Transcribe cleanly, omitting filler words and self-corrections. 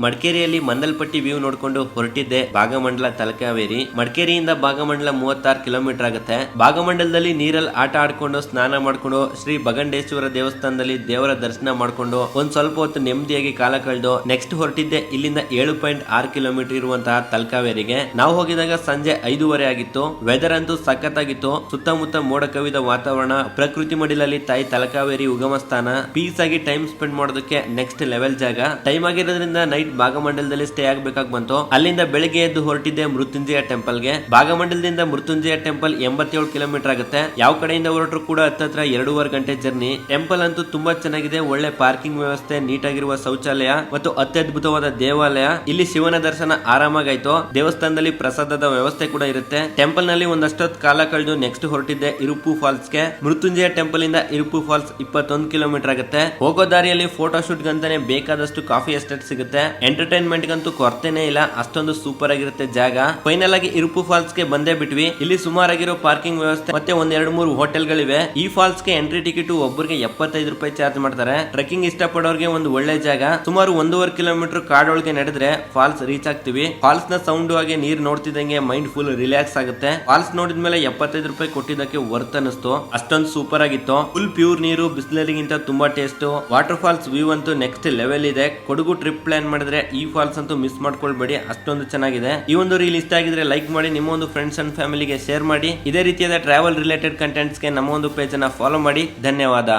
ಮಡಿಕೇರಿಯಲ್ಲಿ ಮಂದಲ್ಪಟ್ಟಿ ವ್ಯೂ ನೋಡ್ಕೊಂಡು ಹೊರಟಿದ್ದೆ ಭಾಗಮಂಡಲ ತಲಕಾವೇರಿ. ಮಡಿಕೇರಿಯಿಂದ ಭಾಗಮಂಡಲ 36 ಕಿಲೋಮೀಟರ್ ಆಗುತ್ತೆ. ಭಾಗಮಂಡಲದಲ್ಲಿ ನೀರಲ್ಲಿ ಆಟ ಆಡ್ಕೊಂಡು ಸ್ನಾನ ಮಾಡ್ಕೊಂಡು ಶ್ರೀ ಭಗಂಡೇಶ್ವರ ದೇವಸ್ಥಾನದಲ್ಲಿ ದೇವರ ದರ್ಶನ ಮಾಡ್ಕೊಂಡು ಒಂದ್ ಸ್ವಲ್ಪ ಹೊತ್ತು ನೆಮ್ಮದಿಯಾಗಿ ಕಾಲ ಕಳೆದು ನೆಕ್ಸ್ಟ್ ಹೊರಟಿದ್ದೆ ಇಲ್ಲಿಂದ 7.6 ಕಿಲೋಮೀಟರ್ ಇರುವಂತಹ ತಲಕಾವೇರಿಗೆ. ನಾವು ಹೋಗಿದಾಗ ಸಂಜೆ 5:30 ಆಗಿತ್ತು. ವೆದರ್ ಅಂತೂ ಸಖತ್ತಾಗಿತ್ತು. ಸುತ್ತಮುತ್ತ ಮೋಡ ಕವಿದ ವಾತಾವರಣ, ಪ್ರಕೃತಿ ಮಡಿಲಲ್ಲಿ ತಾಯಿ ತಲಕಾವೇರಿ ಉಗಮ ಸ್ಥಾನ, ಪೀಸ್ ಆಗಿ ಟೈಮ್ ಸ್ಪೆಂಡ್ ಮಾಡೋದಕ್ಕೆ ನೆಕ್ಸ್ಟ್ ಲೆವೆಲ್ ಜಾಗ. ಟೈಮ್ ಆಗಿರೋದ್ರಿಂದ ನೈಟ್ ಭಾಗಮಂಡಲದಲ್ಲಿ ಸ್ಟೇ ಆಗ್ಬೇಕಾಗಿ ಬಂತು. ಅಲ್ಲಿಂದ ಬೆಳಿಗ್ಗೆ ಎದ್ದು ಹೊರಟಿದ್ದೆ ಮೃತ್ಯುಂಜಯ ಟೆಂಪಲ್ ಗೆ. ಭಾಗಮಂಡಲದಿಂದ ಮೃತ್ಯುಂಜಯ ಟೆಂಪಲ್ 87 ಕಿಲೋಮೀಟರ್ ಆಗುತ್ತೆ. ಯಾವ ಕಡೆಯಿಂದ ಹೊರಟರು ಕೂಡ ಹತ್ತತ್ರ 2.5 ಗಂಟೆ ಜರ್ನಿ. ಟೆಂಪಲ್ ಅಂತೂ ತುಂಬಾ ಚೆನ್ನಾಗಿದೆ. ಒಳ್ಳೆ ಪಾರ್ಕಿಂಗ್ ವ್ಯವಸ್ಥೆ, ನೀಟಾಗಿರುವ ಶೌಚಾಲಯ ಮತ್ತು ಅತ್ಯದ್ಭುತವಾದ ದೇವಾಲಯ. ಇಲ್ಲಿ ಶಿವನ ದರ್ಶನ ಆರಾಮಾಗಾಯ್ತು. ದೇವಸ್ಥಾನದಲ್ಲಿ ಪ್ರಸಾದದ ವ್ಯವಸ್ಥೆ ಕೂಡ ಇರುತ್ತೆ. ಟೆಂಪಲ್ ನಲ್ಲಿ ಒಂದಷ್ಟೊತ್ತು ಕಾಲ ಕಳೆದು ನೆಕ್ಸ್ಟ್ ಹೊರಟಿದ್ದೆ ಇರುಪು ಫಾಲ್ಸ್ ಗೆ. ಮೃತ್ಯುಂಜಯ ಟೆಂಪಲ್ ಇಂದ ಇರುಪು ಫಾಲ್ಸ್ 21 ಕಿಲೋಮೀಟರ್ ಆಗುತ್ತೆ. ಹೋಗೋ ದಾರಿಯಲ್ಲಿ ಫೋಟೋ ಶೂಟ್ ಗಂತಾನೆ ಬೇಕಾದಷ್ಟು ಕಾಫಿ ಎಸ್ಟೇಟ್ ಸಿಗುತ್ತೆ. ಎಂಟರ್ಟೈನ್ಮೆಂಟ್ ಗಂತೂ ಕೊರತೆನೇ ಇಲ್ಲ, ಅಷ್ಟೊಂದು ಸೂಪರ್ ಆಗಿರುತ್ತೆ ಜಾಗ. ಫೈನಲ್ ಆಗಿ ಇರುಪು ಫಾಲ್ಸ್ ಗೆ ಬಂದೇ ಬಿಟ್ವಿ. ಇಲ್ಲಿ ಸುಮಾರಾಗಿರೋ ಪಾರ್ಕಿಂಗ್ ವ್ಯವಸ್ಥೆ ಮತ್ತೆ 1-2-3 ಹೋಟೆಲ್ ಗಳಿವೆ. ಈ ಫಾಲ್ಸ್ ಗೆ ಎಂಟ್ರಿ ಟಿಕೆಟ್ ಒಬ್ಬರಿಗೆ 75 ರೂಪಾಯಿ ಚಾರ್ಜ್ ಮಾಡ್ತಾರೆ. ಟ್ರೆಕ್ಕಿಂಗ್ ಇಷ್ಟಪಡೋರಿಗೆ ಒಂದು ಒಳ್ಳೆ ಜಾಗ. ಸುಮಾರು 1.5 ಕಿಲೋಮೀಟರ್ ಕಾಡೊಳಗೆ ನಡೆದ್ರೆ ಫಾಲ್ಸ್ ರೀಚ್ ಆಗ್ತೀವಿ. ಫಾಲ್ಸ್ ನ ಸೌಂಡ್ ಆಗಿ ನೀರ್ ನೋಡ್ತಿದ್ದಂಗೆ ಮೈಂಡ್ ಫುಲ್ ರಿಲ್ಯಾಕ್ಸ್ ಆಗುತ್ತೆ. ಫಾಲ್ಸ್ ನೋಡಿದ್ಮೇಲೆ 75 ರೂಪಾಯಿ ಕೊಟ್ಟಿದ್ದಕ್ಕೆ ವರ್ತ್ ಅನಿಸ್ತು. ಅಷ್ಟೊಂದು ಸೂಪರ್ ಆಗಿತ್ತು. ಫುಲ್ ಪ್ಯೂರ್ ನೀರು, ಬಿಸ್ಲರಿಗಿಂತ ತುಂಬಾ ಟೇಸ್ಟ್. ವಾಟರ್ ಫಾಲ್ಸ್ ವ್ಯೂ ಅಂತೂ ನೆಕ್ಸ್ಟ್ ಲೆವೆಲ್ ಇದೆ. ಕೊಡಗು ಟ್ರಿಪ್ ಪ್ಲಾನ್ ಮಾಡಿದ್ರೆ ಈ ಫಾಲ್ಸ್ ಅಂತೂ ಮಿಸ್ ಮಾಡ್ಕೊಳ್ಬೇಡಿ, ಅಷ್ಟೊಂದು ಚೆನ್ನಾಗಿದೆ. ಈ ಒಂದು ರೀಲ್ ಇಷ್ಟ ಆಗಿದ್ರೆ ಲೈಕ್ ಮಾಡಿ, ನಿಮ್ಮ ಒಂದು ಫ್ರೆಂಡ್ಸ್ ಅಂಡ್ ಫ್ಯಾಮಿಲಿಗೆ ಶೇರ್ ಮಾಡಿ. ಇದೇ ರೀತಿಯಾದ ಟ್ರಾವೆಲ್ ರಿಲೇಟೆಡ್ ಕಂಟೆಂಟ್ಸ್ ಗೆ ನಮ್ಮ ಒಂದು ಪೇಜ್ ಅನ್ನ ಫಾಲೋ ಮಾಡಿ. ಧನ್ಯವಾದ.